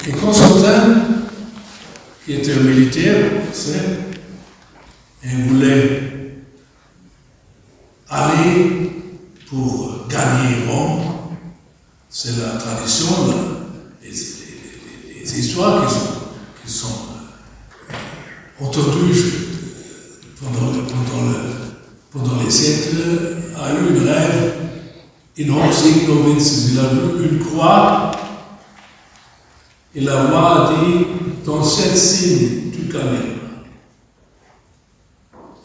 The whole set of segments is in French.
Et Constantin, qui était un militaire, et voulait aller pour gagner Rome. C'est la tradition, les histoires qui sont entendues pendant les siècles, a eu un rêve énorme, il a vu une croix, et la voix a dit, dans cette signe, tu gagnes.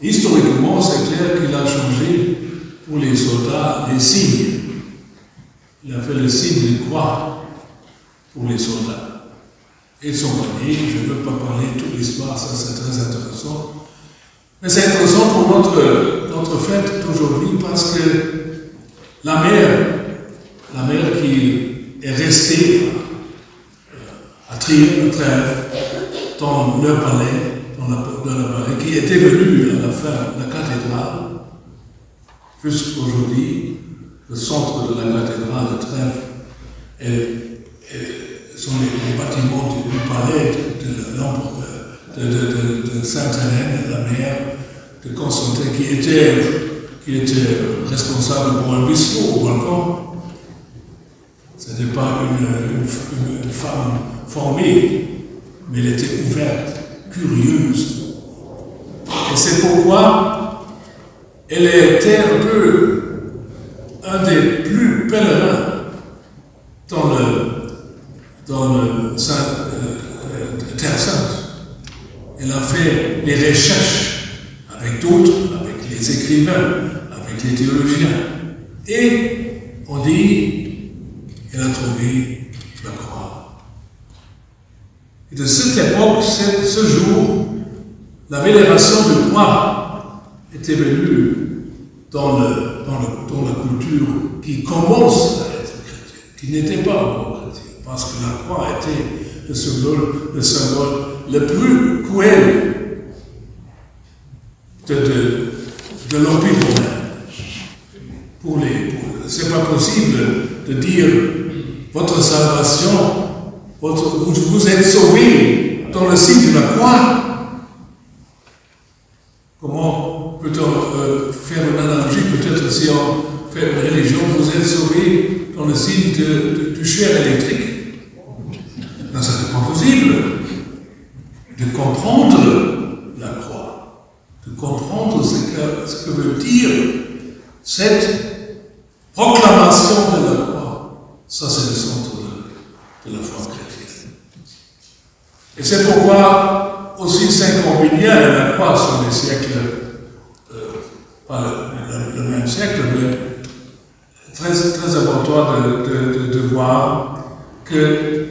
Historiquement, c'est clair qu'il a changé pour les soldats les signes. Il a fait le signe de croix pour les soldats. Ils sont gagnés, je ne veux pas parler de toute l'histoire, ça c'est très intéressant. Mais c'est intéressant pour notre fête d'aujourd'hui parce que la mère qui est restée à Trèves, dans leur palais, qui était venue à la fin de la cathédrale, jusqu'aujourd'hui, le centre de la cathédrale de Trèves sont les bâtiments du palais de Sainte-Hélène, la mère de Constantin, qui était responsable pour un bistrot au balcon. Ce n'était pas une femme formée, mais elle était ouverte, curieuse. Et c'est pourquoi elle était un des plus pèlerins dans le Terre Sainte. Elle a fait les recherches avec d'autres, avec les écrivains, avec les théologiens. Et on dit, elle a trouvé la croix. Et de cette époque, ce jour, la vénération de croix était venue dans la culture qui commence à être chrétienne, qui n'était pas encore chrétienne, parce que la croix était le symbole le plus cruel de l'Empire romain. C'est pas possible de dire votre salvation, vous êtes sauvés dans le signe de la croix. Comment peut-on faire une analogie, peut-être si on fait une religion, vous êtes sauvés dans le signe du fer électrique? Non, ça n'est pas possible de comprendre la croix, de comprendre ce que veut dire cette proclamation de la croix. Ça, c'est le centre de la foi chrétienne. Et c'est pourquoi aussi Saint Combinien et la croix sont des siècles, pas le même siècle, mais très, très important de voir que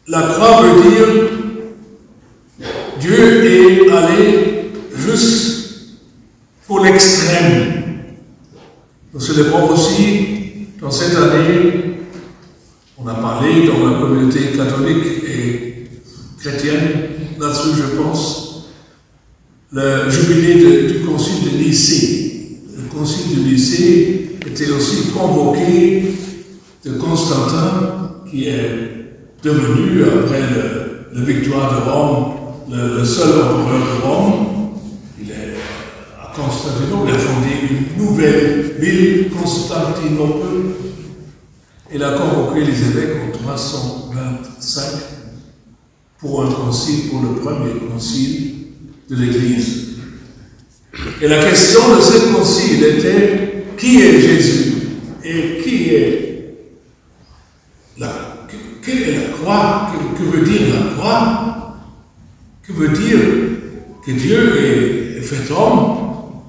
la croix veut dire Dieu est allé jusqu'au l'extrême. Nous célébrons aussi, dans cette année, on a parlé dans la communauté catholique et chrétienne, là-dessus je pense, le jubilé du concile de Nicée. Le concile de Nicée était aussi convoqué de Constantin, qui est devenu, après la victoire de Rome, le seul empereur de Rome. Il est à Constantinople, il a fondé une nouvelle ville, Constantinople. Il a convoqué les évêques en 325 pour un concile, pour le premier concile de l'Église. Et la question de ce concile était, qui est Jésus et quelle est la croix? Que veut dire la croix? Que veut dire que Dieu est fait homme?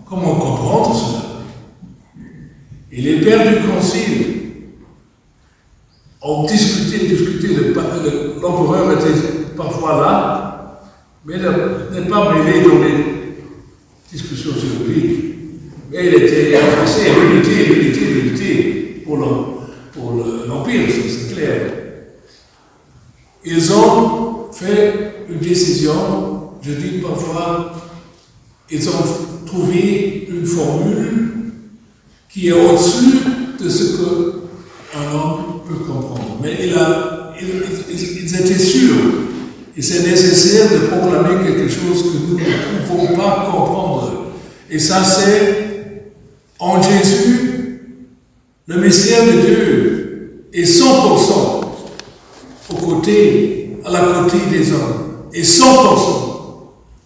Comment comprendre cela? Et les pères du concile ont discuté, l'empereur était parfois là, mais n'est pas mêlé dans les discussions théologiques. Mais il était intéressé à l'unité pour l'Empire, c'est clair. Ils ont fait une décision, je dis parfois, ils ont trouvé une formule qui est au-dessus de ce qu'un homme peut comprendre. Mais ils étaient sûrs. Et c'est nécessaire de proclamer quelque chose que nous ne pouvons pas comprendre. Et ça, c'est en Jésus, le mystère de Dieu est 100% à la côté des hommes, et 100%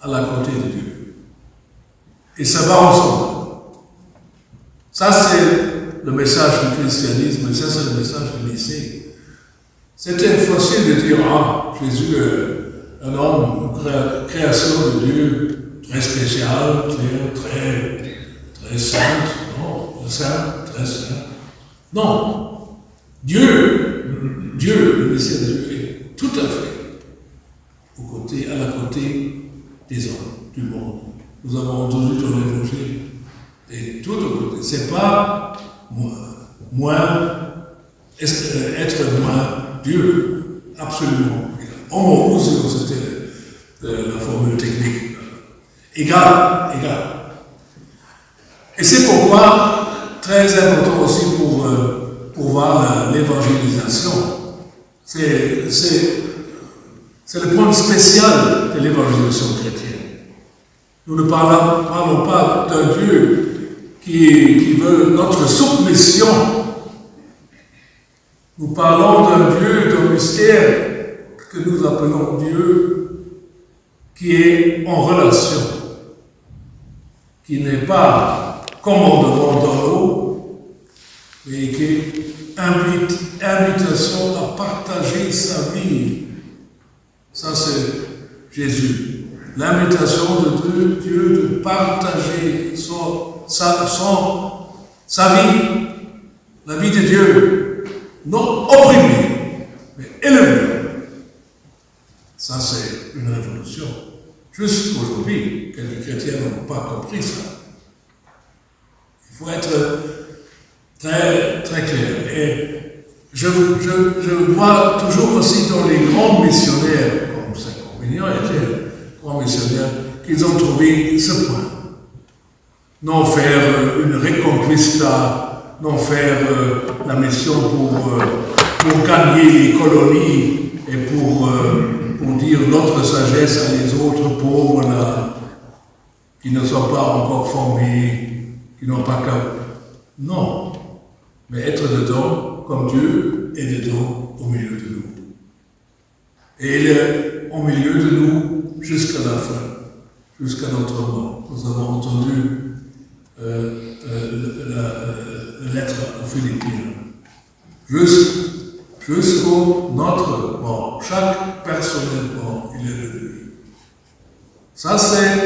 à la côté de Dieu. Et ça va ensemble. Ça, c'est le message du christianisme, et ça, c'est le message de Nicée. C'était facile de dire, ah, Jésus est un homme, une création de Dieu, très spécial, très sainte, non, saint, très saint. Non, Dieu, le mystère de Dieu est tout à fait à la côté des hommes, du monde. Nous avons entendu dans l'Évangile, et tout au côté. C'est pas être moins Dieu, absolument. Homo, c'était la formule technique. Égal. Et c'est pourquoi, très important aussi pour voir l'évangélisation, c'est le point spécial de l'évangélisation chrétienne. Nous ne parlons pas d'un Dieu qui veut notre soumission. Nous parlons d'un Dieu, d'un mystère que nous appelons Dieu, qui est en relation, qui n'est pas commandement dans l'eau, mais qui est invitation à partager sa vie. Ça, c'est Jésus. L'invitation de Dieu de partager sa vie, la vie de Dieu, non opprimée, mais élevée. Ça, c'est une révolution. Jusqu'aujourd'hui, quelques chrétiens n'ont pas compris ça. Il faut être très, très clair. Et je vois toujours aussi dans les grands missionnaires, comme Saint-Combinian était grands missionnaires, qu'ils ont trouvé ce point. Non faire une reconquista, non faire la mission pour gagner les colonies et pour dire notre sagesse à les autres pauvres là, qui ne sont pas encore formés, qui n'ont pas qu'à... Non, mais être dedans comme Dieu est dedans au milieu de nous. Et il est au milieu de nous jusqu'à la fin, jusqu'à notre mort. Nous avons entendu la lettre aux Philippiens. Jusqu'au notre mort. Chaque personnellement, il est venu. Ça, c'est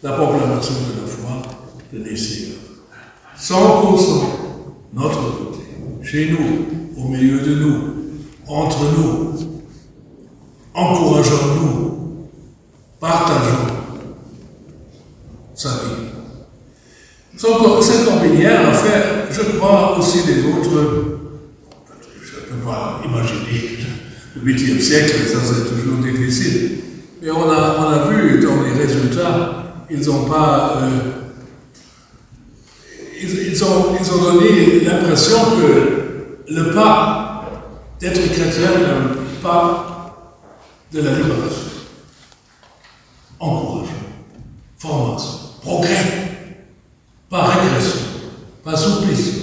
la proclamation de la foi de Nicée. 100% notre côté, chez nous, au milieu de nous, entre nous, encourageons-nous, partageons sa vie. Saint-Combinian a fait, je crois, aussi des autres. Je ne peux pas imaginer le 8e siècle, ça c'est toujours difficile. Mais on a vu dans les résultats, ils ont donné l'impression que le pas d'être chrétien est un pas de la libération. Encouragement, formation, progrès, pas régression, pas soumission,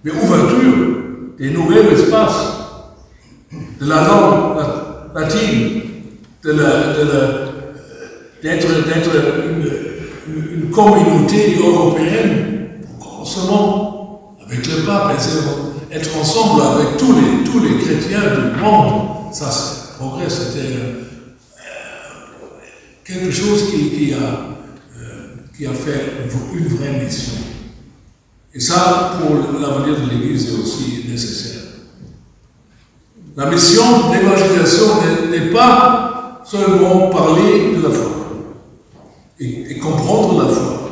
mais ouverture des nouveaux espaces, de la langue latine, d'être une communauté européenne, en ce moment, avec le pape, être ensemble avec tous les chrétiens du monde. Ça, c'est progrès, c'était quelque chose qui a fait une vraie mission. Et ça, pour l'avenir de l'Église, est aussi nécessaire. La mission de l'évangélisation n'est pas seulement parler de la foi et comprendre la foi,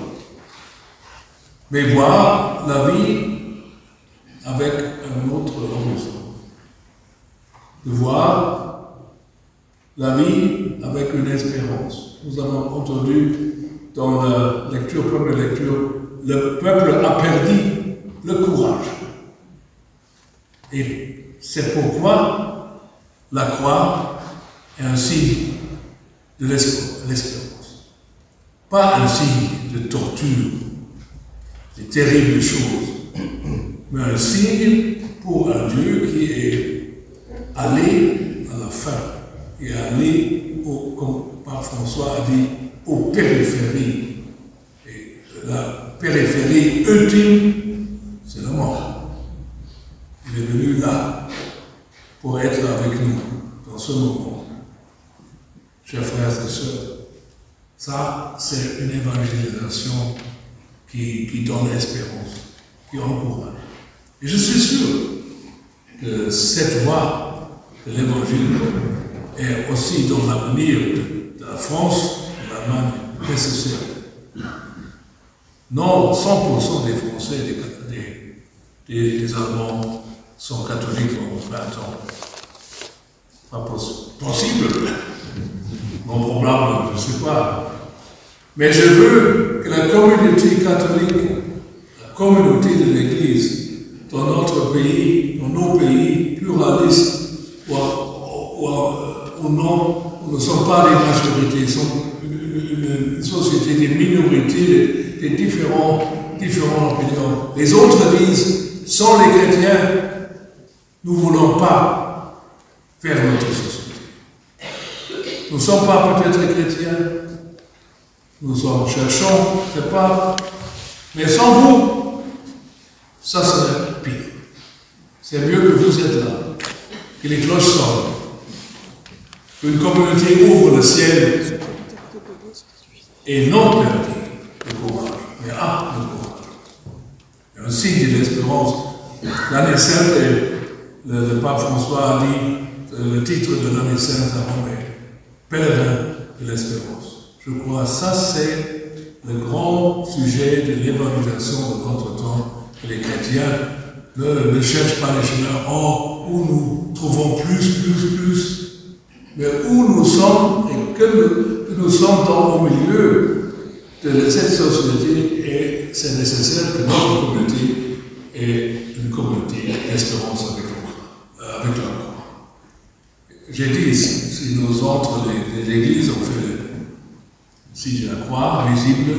mais voir la vie avec un autre horizon. De voir la vie avec une espérance. Nous avons entendu dans la première lecture, le peuple a perdu le courage. Et c'est pourquoi la croix est un signe de l'espérance. Pas un signe de torture, de terribles choses, mais un signe pour un Dieu qui est allé à la fin, et allé, comme Pape François a dit, aux périphéries. Et la périphérie ultime, c'est la mort. Il est venu là pour être avec nous dans ce moment. Chers frères et sœurs, ça, c'est une évangélisation qui donne espérance, qui encourage. Et je suis sûr que cette voie de l'évangile est aussi dans l'avenir de la France, de l'Allemagne, nécessaire. Non, 100% des Français, des Allemands sont catholiques en 20 ans. Pas possible. Mon problème, je ne sais pas. Mais je veux que la communauté catholique, la communauté de l'Église, dans notre pays, dans nos pays pluralistes, où non, nous ne sommes pas des majorités, nous sommes une société des minorités, des différentes opinions. Les autres disent, sans les chrétiens, nous ne voulons pas faire notre société. Nous ne sommes pas peut-être chrétiens, nous cherchons, je ne sais pas, mais sans vous, ça serait pire. C'est mieux que vous êtes là, que les cloches sonnent, qu'une communauté ouvre le ciel et non perdu le courage, mais a le courage. Il y a un signe de l'espérance. L'année sainte, le pape François a dit, le titre de l'année sainte à Rome est Pèlerin de l'espérance. Je crois que ça, c'est le grand sujet de l'évangélisation de notre temps. Les chrétiens ne cherchent pas les chemins où nous trouvons plus, mais où nous sommes et que nous sommes au milieu de cette société, et c'est nécessaire que notre communauté ait une communauté d'espérance avec la croix. J'ai dit, si nous autres, les églises, on fait le signe de la croix visible,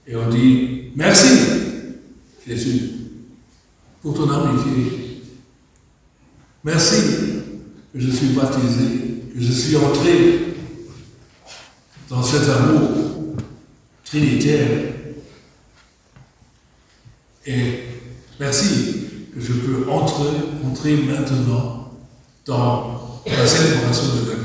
et on dit merci, Jésus, pour ton amitié. Merci que je suis baptisé, que je suis entré dans cet amour trinitaire. Et merci que je peux entrer maintenant dans la célébration de la